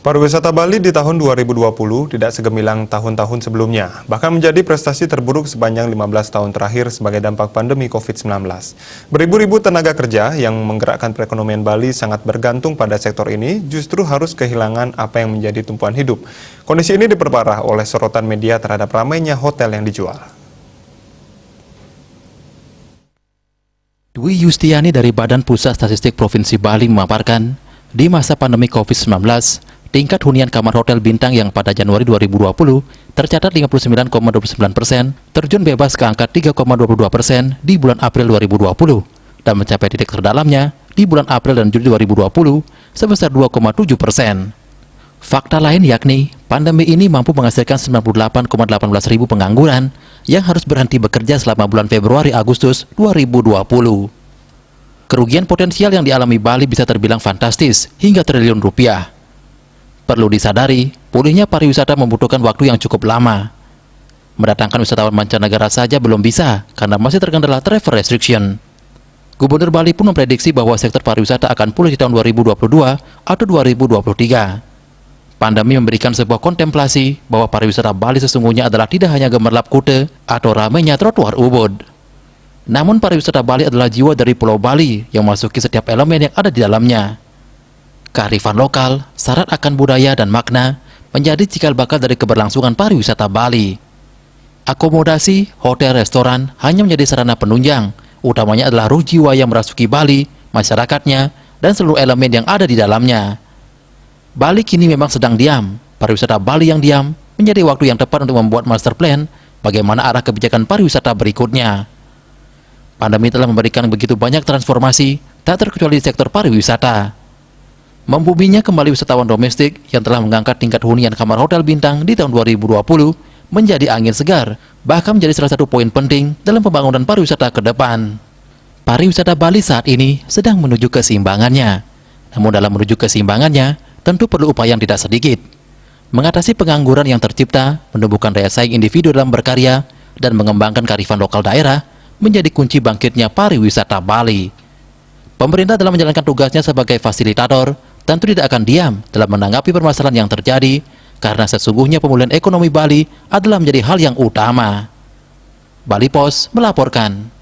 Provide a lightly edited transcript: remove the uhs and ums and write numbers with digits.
Pariwisata Bali di tahun 2020 tidak segemilang tahun-tahun sebelumnya, bahkan menjadi prestasi terburuk sepanjang 15 tahun terakhir sebagai dampak pandemi COVID-19. Beribu-ribu tenaga kerja yang menggerakkan perekonomian Bali sangat bergantung pada sektor ini justru harus kehilangan apa yang menjadi tumpuan hidup. Kondisi ini diperparah oleh sorotan media terhadap ramainya hotel yang dijual. Dwi Yustiani dari Badan Pusat Statistik Provinsi Bali memaparkan, di masa pandemi COVID-19, tingkat hunian kamar hotel bintang yang pada Januari 2020 tercatat 59,29%, terjun bebas ke angka 3,22% di bulan April 2020 dan mencapai titik terdalamnya di bulan April dan Juli 2020 sebesar 2,7%. Fakta lain yakni pandemi ini mampu menghasilkan 98,18 ribu pengangguran yang harus berhenti bekerja selama bulan Februari-Agustus 2020. Kerugian potensial yang dialami Bali bisa terbilang fantastis hingga triliun rupiah. Perlu disadari, pulihnya pariwisata membutuhkan waktu yang cukup lama. Mendatangkan wisatawan mancanegara saja belum bisa karena masih terkendala travel restriction. Gubernur Bali pun memprediksi bahwa sektor pariwisata akan pulih di tahun 2022 atau 2023. Pandemi memberikan sebuah kontemplasi bahwa pariwisata Bali sesungguhnya adalah tidak hanya gemerlap kute atau ramainya trotoar Ubud. Namun pariwisata Bali adalah jiwa dari Pulau Bali yang memasuki setiap elemen yang ada di dalamnya. Kearifan lokal, syarat akan budaya dan makna, menjadi cikal bakal dari keberlangsungan pariwisata Bali. Akomodasi, hotel, restoran hanya menjadi sarana penunjang, utamanya adalah ruh jiwa yang merasuki Bali, masyarakatnya, dan seluruh elemen yang ada di dalamnya. Bali kini memang sedang diam. Pariwisata Bali yang diam menjadi waktu yang tepat untuk membuat master plan bagaimana arah kebijakan pariwisata berikutnya. Pandemi telah memberikan begitu banyak transformasi, tak terkecuali di sektor pariwisata. Membuminya kembali wisatawan domestik yang telah mengangkat tingkat hunian kamar hotel bintang di tahun 2020 menjadi angin segar, bahkan menjadi salah satu poin penting dalam pembangunan pariwisata ke depan. Pariwisata Bali saat ini sedang menuju keseimbangannya. Namun dalam menuju keseimbangannya, tentu perlu upaya yang tidak sedikit. Mengatasi pengangguran yang tercipta, menumbuhkan daya saing individu dalam berkarya, dan mengembangkan kearifan lokal daerah menjadi kunci bangkitnya pariwisata Bali. Pemerintah dalam menjalankan tugasnya sebagai fasilitator tentu tidak akan diam dalam menanggapi permasalahan yang terjadi karena sesungguhnya pemulihan ekonomi Bali adalah menjadi hal yang utama. Bali Pos melaporkan.